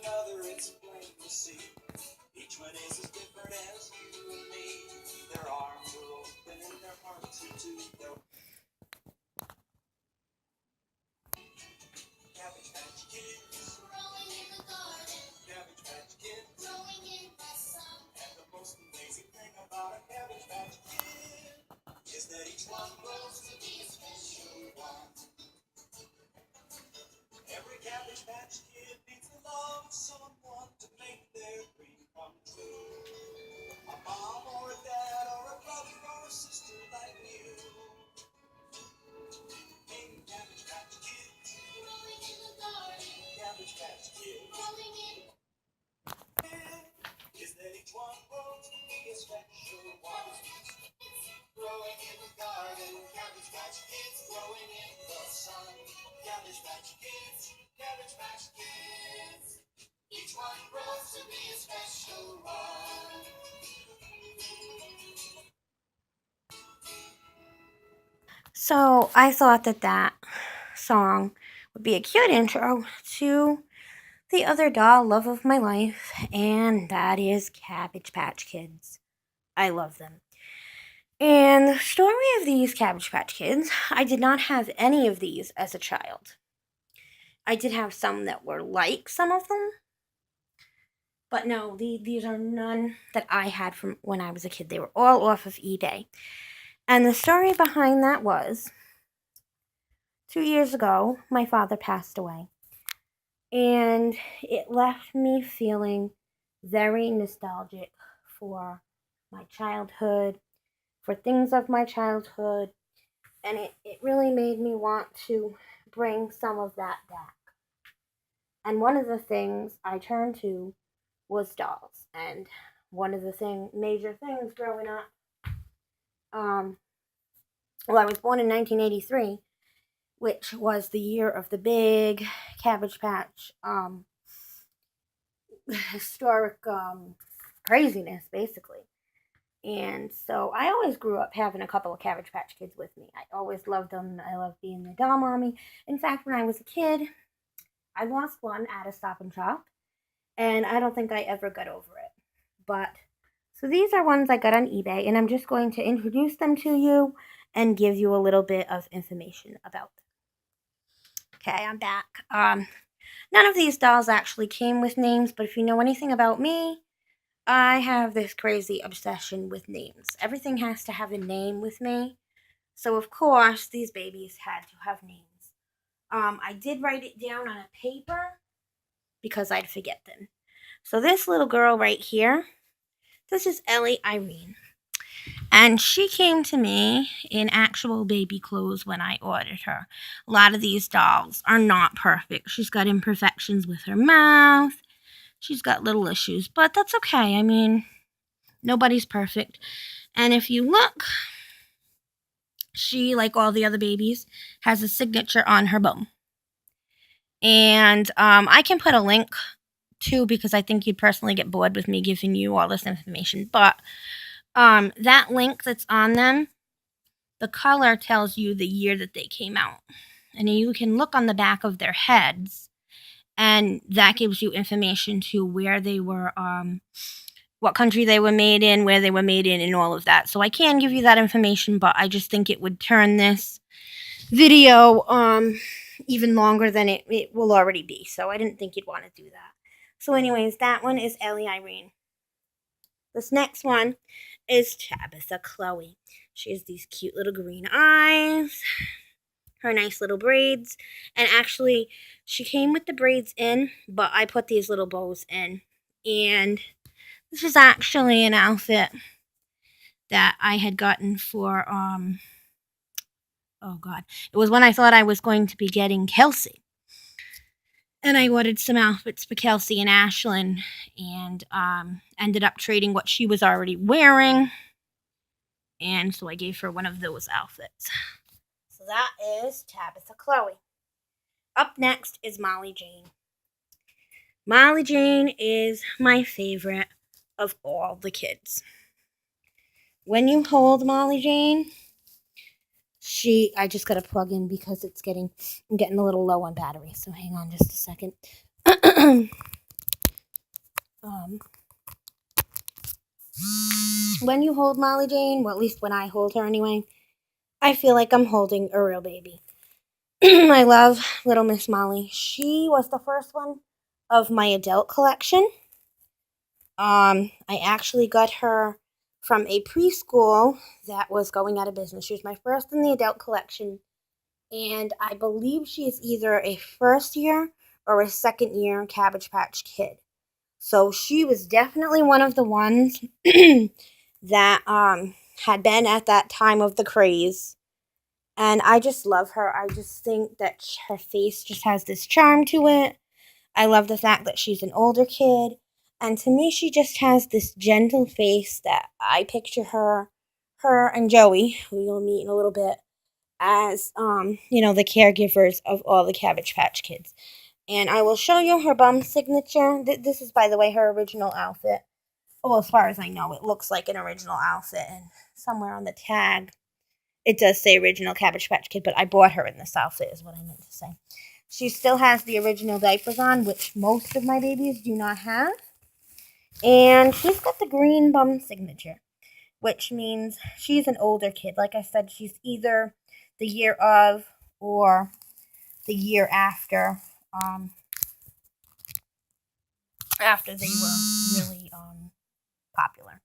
another, it's plain to see. Each one is as different as you and me. Their arms are open and their hearts are too. They're Cabbage Patch Kids, growing in the garden. Cabbage Patch Kids, growing in the sun. And the most amazing thing about a Cabbage Patch Kid is that each one grows to be a special one. Every Cabbage Patch Kid needs the love of someone to make their dream come true. A mom or a dad or a brother or a sister like you. Hey, Cabbage Patch Kids, growing in the garden. Cabbage Patch Kids, growing in is that each one grows to be a special one. Growing in the garden, Cabbage Patch Kids, growing in the sun. Cabbage Patch Kids, Cabbage Patch Kids. Each one grows to be a special one. So I thought that song would be a cute intro to the other doll love of my life, and that is Cabbage Patch Kids. I love them. And the story of these Cabbage Patch Kids, I did not have any of these as a child. I did have some that were like some of them, but no, these are none that I had from when I was a kid. They were all off of eBay. And the story behind that was 2 years ago, my father passed away. And it left me feeling very nostalgic for my childhood, for things of my childhood, and it really made me want to bring some of that back. And one of the things I turned to was dolls. And one of the major things growing up, well, I was born in 1983, which was the year of the big Cabbage Patch historic craziness, basically. And so I always grew up having a couple of Cabbage Patch Kids with me. I always loved them. I loved being the doll mommy. In fact, when I was a kid, I lost one at a Stop and Shop, and I don't think I ever got over it. But, so these are ones I got on eBay, and I'm just going to introduce them to you and give you a little bit of information about them. Okay, I'm back. None of these dolls actually came with names, but if you know anything about me, I have this crazy obsession with names. Everything has to have a name with me. So, of course, these babies had to have names. I did write it down on a paper because I'd forget them. So this little girl right here, this is Ellie Irene. And she came to me in actual baby clothes when I ordered her. A lot of these dolls are not perfect. She's got imperfections with her mouth. She's got little issues, but that's okay. I mean, nobody's perfect. And if you look, she, like all the other babies, has a signature on her bum. And I can put a link too, because I think you'd personally get bored with me giving you all this information. But that link that's on them, the color tells you the year that they came out. And you can look on the back of their heads, and that gives you information to where they were, what country they were made in, where they were made in, and all of that. So I can give you that information, but I just think it would turn this video even longer than it will already be. So I didn't think you'd want to do that. So anyways, that one is Ellie Irene. This next one is Tabitha Chloe. She has these cute little green eyes, her nice little braids, and actually she came with the braids in, but I put these little bows in. And this is actually an outfit that I had gotten for it was when I thought I was going to be getting Kelsey. And I ordered some outfits for Kelsey and Ashlyn, and ended up trading what she was already wearing. And so I gave her one of those outfits. So that is Tabitha Chloe. Up next is Molly Jane. Molly Jane is my favorite of all the kids. When you hold Molly Jane, I just got to plug in because I'm getting a little low on battery. So hang on just a second. when you hold Molly Jane, well, at least when I hold her anyway, I feel like I'm holding a real baby. I love little Miss Molly. She was the first one of my adult collection. I actually got her from a preschool that was going out of business. She was my first in the adult collection, and I believe she is either a first year or a second year Cabbage Patch Kid. So she was definitely one of the ones that had been at that time of the craze. And I just love her. I just think that her face just has this charm to it. I love the fact that she's an older kid. And to me, she just has this gentle face that I picture her and Joey, who you'll meet in a little bit, as, the caregivers of all the Cabbage Patch Kids. And I will show you her bum signature. This is, by the way, her original outfit. Well, as far as I know, it looks like an original outfit. And somewhere on the tag, it does say original Cabbage Patch Kid, but I bought her in this outfit, is what I meant to say. She still has the original diapers on, which most of my babies do not have. And she's got the green bum signature, which means she's an older kid. Like I said, she's either the year of or the year after they were really popular.